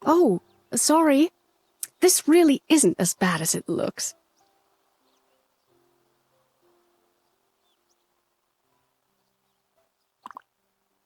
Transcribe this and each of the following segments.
Oh, sorry. This really isn't as bad as it looks.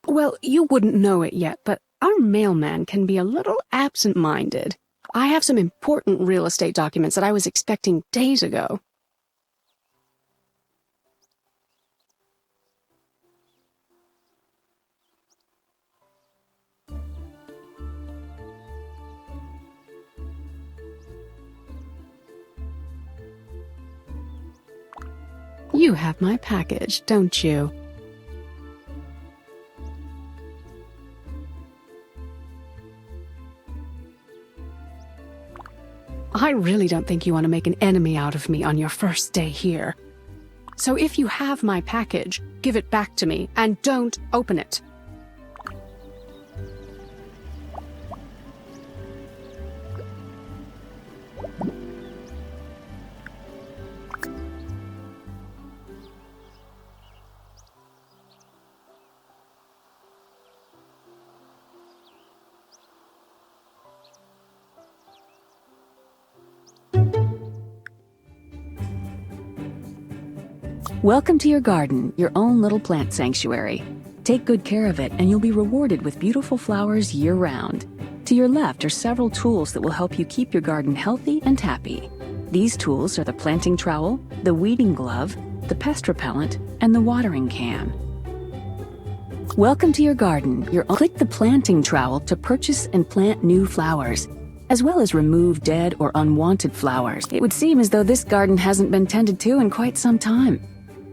Well, you wouldn't know it yet, but our mailman can be a little absent-minded. I have some important real estate documents that I was expecting days ago. You have my package, don't you? I really don't think you want to make an enemy out of me on your first day here. So if you have my package, give it back to me and don't open it. Welcome to your garden, your own little plant sanctuary. Take good care of it and you'll be rewarded with beautiful flowers year-round. To your left are several tools that will help you keep your garden healthy and happy. These tools are the planting trowel, the weeding glove, the pest repellent, and the watering can. Welcome to your garden. Click the planting trowel to purchase and plant new flowers, as well as remove dead or unwanted flowers. It would seem as though this garden hasn't been tended to in quite some time.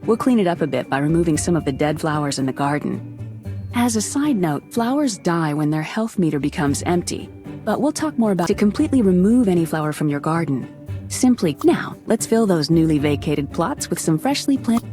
We'll clean it up a bit by removing some of the dead flowers in the garden. As a side note, flowers die when their health meter becomes empty, but we'll talk more about to completely remove any flower from your garden. Simply, now, let's fill those newly vacated plots with some freshly planted.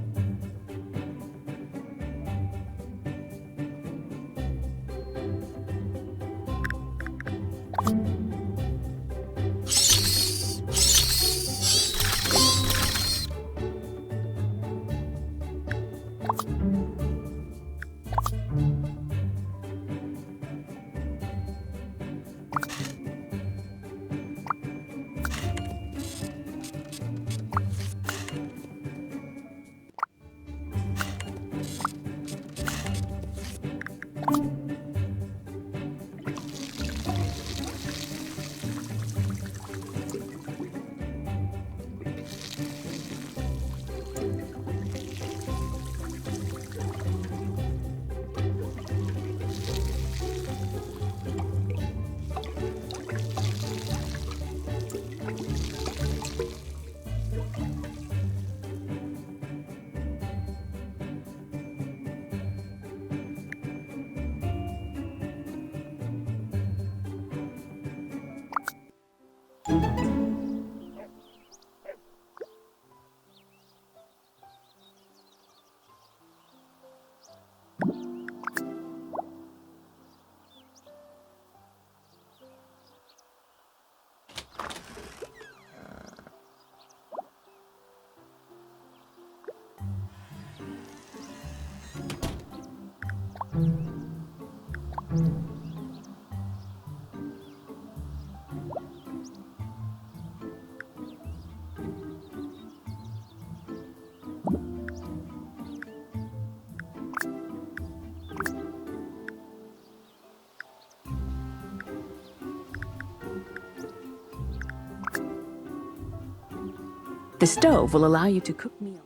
The stove will allow you to cook meals.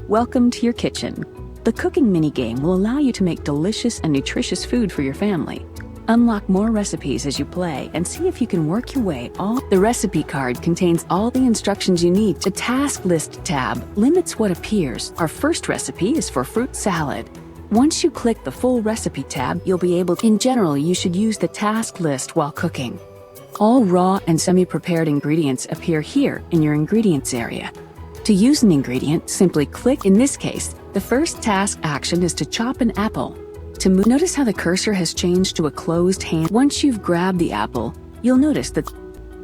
Welcome to your kitchen. The cooking minigame will allow you to make delicious and nutritious food for your family. Unlock more recipes as you play and see if you can work your way all. The recipe card contains all the instructions you need. The task list tab limits what appears. Our first recipe is for fruit salad. Once you click the full recipe tab, you'll be able to. In general, you should use the task list while cooking. All raw and semi-prepared ingredients appear here in your ingredients area. To use an ingredient, simply click. In this case, the first task action is to chop an apple. To move, notice how the cursor has changed to a closed hand. Once you've grabbed the apple, you'll notice that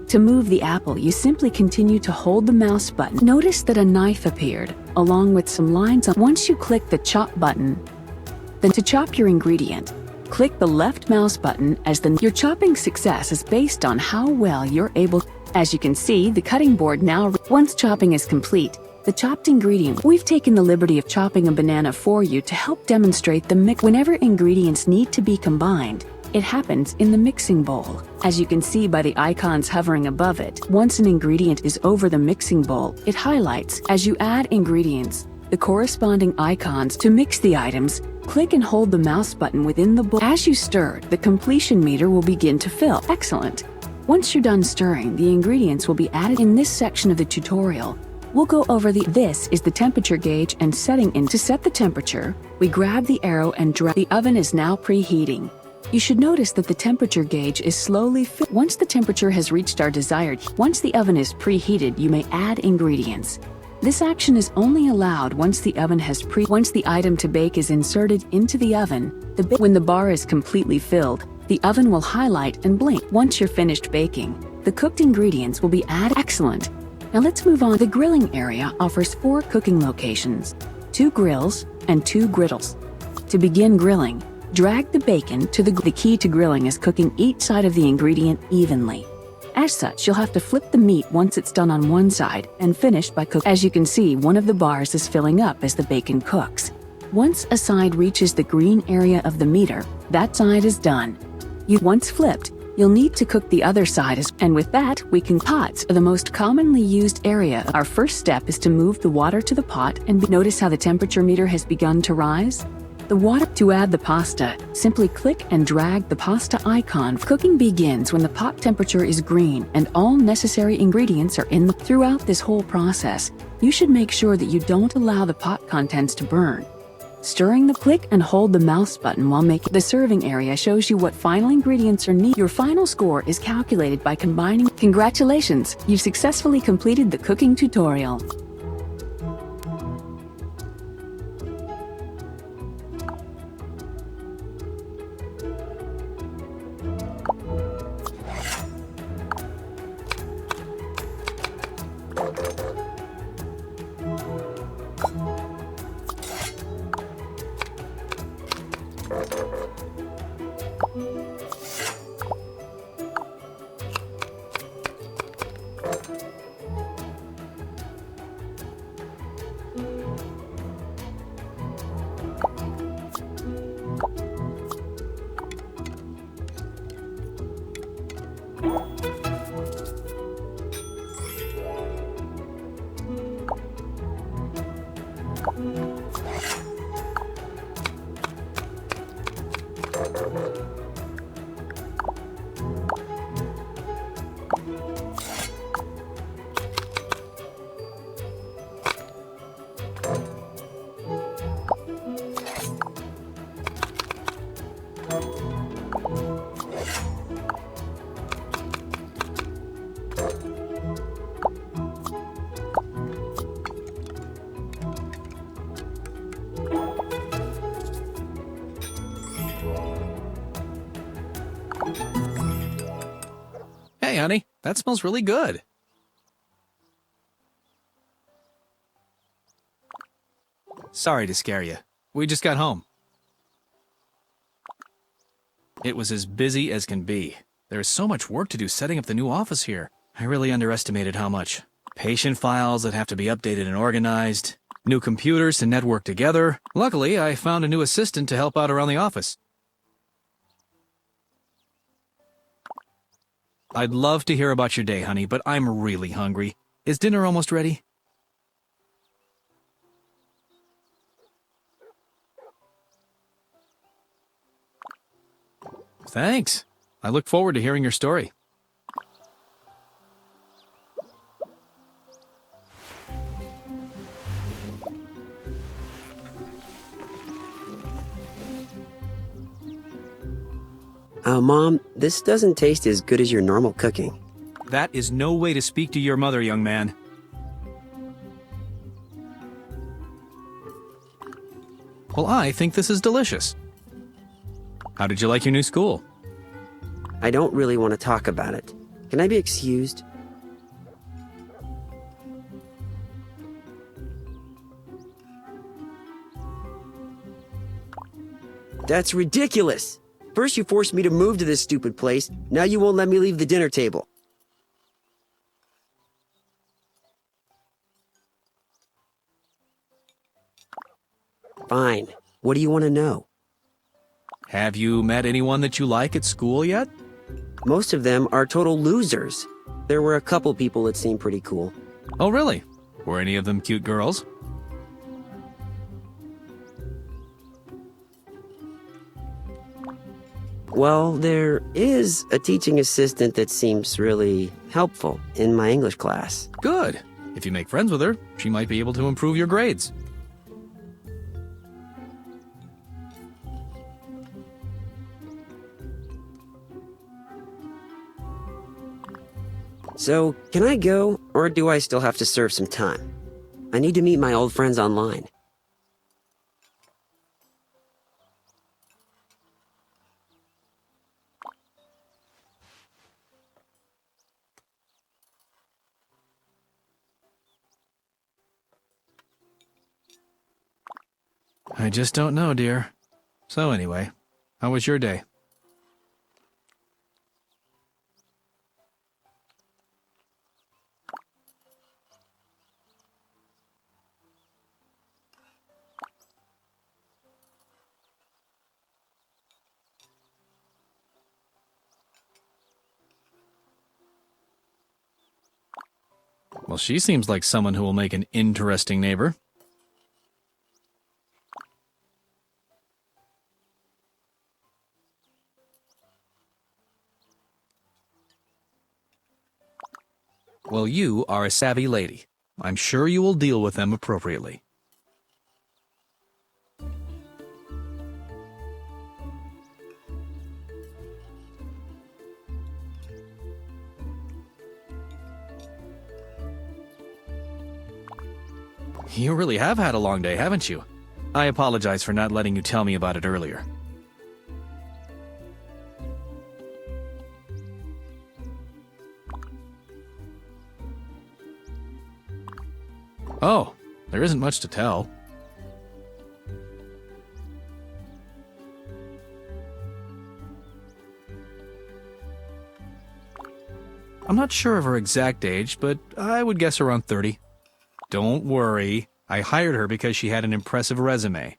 To move the apple, you simply continue to hold the mouse button. Notice that a knife appeared, along with some lines on. Once you click the chop button, then to chop your ingredient, click the left mouse button your chopping success is based on how well you're able. As you can see, the cutting board now. Once chopping is complete, the chopped ingredient. We've taken the liberty of chopping a banana for you to help demonstrate the mix. Whenever ingredients need to be combined, it happens in the mixing bowl. As you can see by the icons hovering above it, once an ingredient is over the mixing bowl, it highlights. As you add ingredients, the corresponding icons to mix the items, click and hold the mouse button within the bowl. As you stir, the completion meter will begin to fill. Excellent. Once you're done stirring, the ingredients will be added. In this section of the tutorial, we'll go over this is the temperature gauge and setting in. To set the temperature, we grab the arrow and drag. The oven is now preheating. You should notice that the temperature gauge is slowly filling. Once the temperature has reached our desired, once the oven is preheated, you may add ingredients. This action is only allowed once the oven has once the item to bake is inserted into the oven. When the bar is completely filled, the oven will highlight and blink. Once you're finished baking, the cooked ingredients will be added. Excellent. Now let's move on. The grilling area offers 4 cooking locations, 2 grills and 2 griddles. To begin grilling, drag the bacon to the key to grilling is cooking each side of the ingredient evenly. As such, you'll have to flip the meat once it's done on one side and finished by cooking. As you can see, one of the bars is filling up as the bacon cooks. Once a side reaches the green area of the meter, that side is done. Once flipped, you'll need to cook the other side and with that, we can. Pots are the most commonly used area. Our first step is to move the water to the pot and notice how the temperature meter has begun to rise. The water. To add the pasta, simply click and drag the pasta icon. Cooking begins when the pot temperature is green and all necessary ingredients are in. Throughout this whole process, you should make sure that you don't allow the pot contents to burn. Stirring the click and hold the mouse button while making. The serving area shows you what final ingredients are needed. Your final score is calculated by combining. Congratulations, you've successfully completed the cooking tutorial. Hey, honey, that smells really good. Sorry to scare you. We just got home. It was as busy as can be. There is so much work to do setting up the new office here. I really underestimated how much. Patient files that have to be updated and organized, new computers to network together. Luckily, I found a new assistant to help out around the office. I'd love to hear about your day, honey, but I'm really hungry. Is dinner almost ready? Thanks. I look forward to hearing your story. Mom, this doesn't taste as good as your normal cooking. That is no way to speak to your mother, young man. Well, I think this is delicious. How did you like your new school? I don't really want to talk about it. Can I be excused? That's ridiculous! First you forced me to move to this stupid place, now you won't let me leave the dinner table. Fine. What do you want to know? Have you met anyone that you like at school yet? Most of them are total losers. There were a couple people that seemed pretty cool. Oh, really? Were any of them cute girls? Well, there is a teaching assistant that seems really helpful in my English class. Good. If you make friends with her, she might be able to improve your grades. So, can I go, or do I still have to serve some time? I need to meet my old friends online. I just don't know, dear. So anyway, how was your day? Well, she seems like someone who will make an interesting neighbor. Well, you are a savvy lady. I'm sure you will deal with them appropriately. You really have had a long day, haven't you? I apologize for not letting you tell me about it earlier. Oh, there isn't much to tell. I'm not sure of her exact age, but I would guess around 30. Don't worry, I hired her because she had an impressive resume.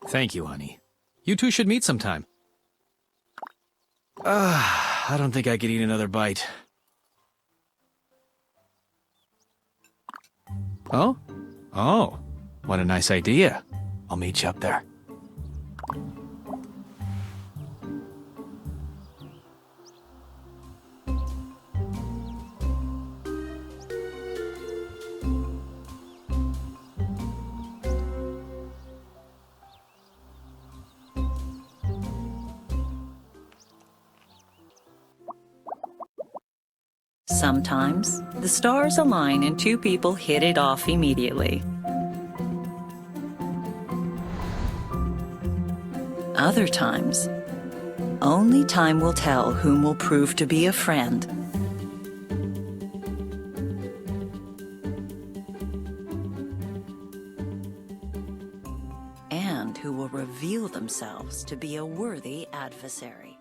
Thank you, honey. You two should meet sometime. I don't think I could eat another bite. Oh? Oh, what a nice idea. I'll meet you up there. Sometimes, the stars align and two people hit it off immediately. Other times, only time will tell whom will prove to be a friend. And who will reveal themselves to be a worthy adversary.